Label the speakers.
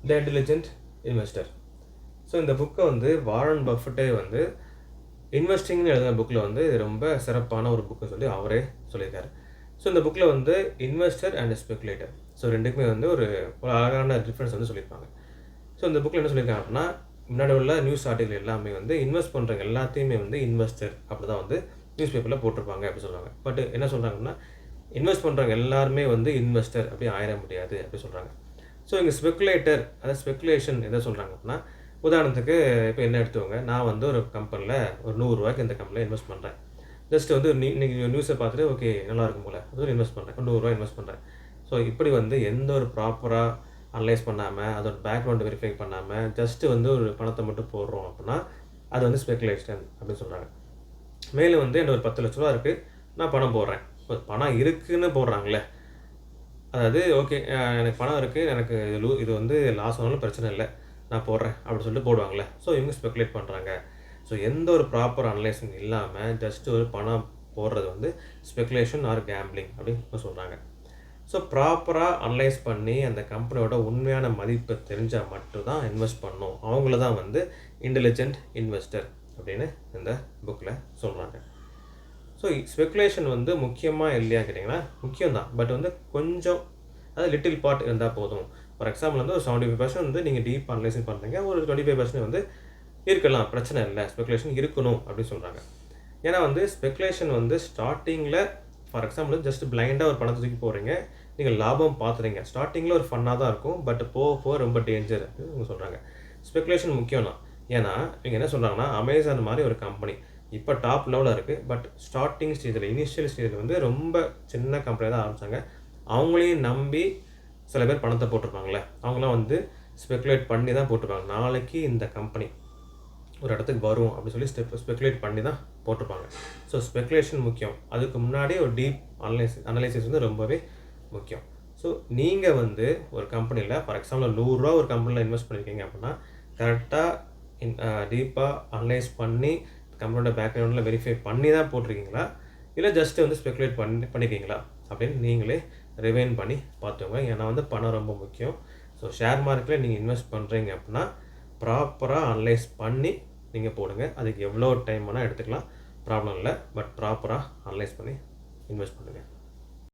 Speaker 1: த intelligent investor. So இந்த புக்கை வந்து வாரன் பஃபெட்டே வந்து இன்வெஸ்டிங்னு எழுதின புக்கில் வந்து இது ரொம்ப சிறப்பான ஒரு புக்கு சொல்லி அவரே சொல்லியிருக்காரு. ஸோ இந்த புக்கில் வந்து இன்வெஸ்டர் அண்ட் ஸ்பெகுலேட்டர் ஸோ ரெண்டுக்குமே வந்து ஒரு ஒரு அழகான டிஃப்ரென்ஸ் வந்து சொல்லியிருப்பாங்க. ஸோ இந்த புக்கில் என்ன சொல்லியிருக்காங்க அப்படின்னா, முன்னாடி உள்ள நியூஸ் ஆர்டிகல் எல்லாமே வந்து இன்வெஸ்ட் பண்ணுறவங்க எல்லாத்தையுமே வந்து இன்வெஸ்டர் அப்படி தான் வந்து நியூஸ் பேப்பரில் போட்டிருப்பாங்க அப்படி சொல்கிறாங்க. பட் என்ன சொல்கிறாங்கன்னா, இன்வெஸ்ட் பண்ணுறவங்க எல்லாருமே வந்து இன்வெஸ்டர் அப்படி ஆயிட முடியாது அப்படி சொல்கிறாங்க. ஸோ இங்கே ஸ்பெகுலேட்டர் அதாவது ஸ்பெகுலேஷன் எதை சொல்கிறாங்க அப்படின்னா, உதாரணத்துக்கு இப்போ என்ன எடுத்துக்கோங்க, நான் வந்து ஒரு கம்பெனியில் ஒரு ரூ. 100 இந்த கம்பெனியில் இன்வெஸ்ட் பண்ணுறேன். ஜஸ்ட் வந்து இன்னைக்கு நியூஸை பார்த்துட்டு ஓகே நல்லா இருக்கும் போல் அது ஒரு இன்வெஸ்ட் பண்ணுறேன், ரூ. 100 இன்வெஸ்ட் பண்ணுறேன். ஸோ இப்படி வந்து எந்த ஒரு ப்ராப்பராக அனலைஸ் பண்ணாமல் அதோட பேக்ரவுண்ட் வெரிஃபை பண்ணாமல் ஜஸ்ட்டு வந்து ஒரு பணத்தை மட்டும் போடுறோம் அப்படின்னா அது வந்து ஸ்பெகுலேஷன் அப்படின்னு சொல்கிறாங்க. மேலும் வந்து என்ன ஒரு ரூ. 10,00,000 இருக்குது, நான் பணம் போடுறேன். இப்போ பணம் இருக்குதுன்னு போடுறாங்களே, அதாவது ஓகே எனக்கு பணம் இருக்குது, எனக்கு இது வந்து லாஸ் ஆனாலும் பிரச்சனை இல்லை, நான் போடுறேன் அப்படின்னு சொல்லிட்டு போடுவாங்களே. ஸோ இவங்க ஸ்பெகுலேட் பண்ணுறாங்க. ஸோ எந்த ஒரு ப்ராப்பர் அனலைசிங் இல்லாமல் ஜஸ்ட் ஒரு பணம் போடுறது வந்து ஸ்பெகுலேஷன் ஆர் கேம்பிளிங் அப்படின்னு சொல்கிறாங்க. ஸோ ப்ராப்பராக அனலைஸ் பண்ணி அந்த கம்பெனியோட உண்மையான மதிப்பை தெரிஞ்சால் மட்டும்தான் இன்வெஸ்ட் பண்ணணும். அவங்கள தான் வந்து இன்டெலிஜென்ட் இன்வெஸ்டர் அப்படின்னு இந்த புக்கில் சொல்கிறாங்க. ஸோ ஸ்பெகுலேஷன் வந்து முக்கியமாக இல்லையா கேட்டிங்கன்னா முக்கியம் தான். பட் வந்து கொஞ்சம் அதாவது லிட்டில் பார்ட் இருந்தால் போதும். ஃபார் எக்ஸாம்பிள் வந்து ஒரு 75% வந்து நீங்கள் டீப் அனலைசிங் பண்ணுறீங்க, ஒரு 25% வந்து இருக்கலாம், பிரச்சனை இல்லை, ஸ்பெகுலேஷன் இருக்கணும் அப்படின்னு சொல்கிறாங்க. ஏன்னா வந்து ஸ்பெகுலேஷன் வந்து ஸ்டார்டிங்கில் ஃபார் எக்ஸாம்பிள் ஜஸ்ட் பிளைண்டாக ஒரு பணத்தை தூக்கி போடுறீங்க, நீங்கள் லாபம் பார்த்துறீங்க, ஸ்டார்டிங்கில் ஒரு ஃபன்னாக தான் இருக்கும், பட் போக போக ரொம்ப டேஞ்சர் அப்படின்னு இவங்க சொல்கிறாங்க. ஸ்பெகுலேஷன் முக்கியம் தான். ஏன்னா இவங்க என்ன சொல்கிறாங்கன்னா, அமேசான் மாதிரி ஒரு கம்பெனி இப்போ டாப் லெவலில் இருக்குது, பட் ஸ்டார்டிங் ஸ்டேஜில் இனிஷியல் ஸ்டேஜில் வந்து ரொம்ப சின்ன கம்பெனியாக தான் ஆரம்பித்தாங்க. அவங்களையும் நம்பி சில பேர் பணத்தை போட்டிருப்பாங்களே, அவங்களாம் வந்து ஸ்பெகுலேட் பண்ணி தான் போட்டிருப்பாங்க. நாளைக்கு இந்த கம்பெனி ஒரு இடத்துக்கு வரும் அப்படின்னு சொல்லி ஸ்பெகுலேட் பண்ணி தான் போட்டிருப்பாங்க. ஸோ ஸ்பெகுலேஷன் முக்கியம். அதுக்கு முன்னாடி ஒரு டீப் அனலைசிஸ் வந்து ரொம்பவே முக்கியம். ஸோ நீங்கள் வந்து ஒரு கம்பெனியில் ஃபார் எக்ஸாம்பிள் ரூ. 100 ஒரு கம்பெனியில் இன்வெஸ்ட் பண்ணியிருக்கீங்க அப்படின்னா கரெக்டாக டீப்பாக அனலைஸ் பண்ணி கம்பெனியோட பேக்ரவுண்டில் வெரிஃபை பண்ணி தான் போட்டிருக்கீங்களா, இல்லை ஜஸ்ட்டு வந்து ஸ்பெகுலேட் பண்ணியிருக்கீங்களா அப்படின்னு நீங்களே ரிவைன் பண்ணி பார்த்துக்கோங்க. ஏன்னா வந்து பணம் ரொம்ப முக்கியம். ஸோ ஷேர் மார்க்கெட்டில் நீங்கள் இன்வெஸ்ட் பண்ணுறீங்க அப்படின்னா ப்ராப்பராக அனலைஸ் பண்ணி நீங்கள் போடுங்க. அதுக்கு எவ்வளோ டைம் வேணால் எடுத்துக்கலாம், ப்ராப்ளம் இல்லை. பட் ப்ராப்பராக அனலைஸ் பண்ணி இன்வெஸ்ட் பண்ணுங்கள்.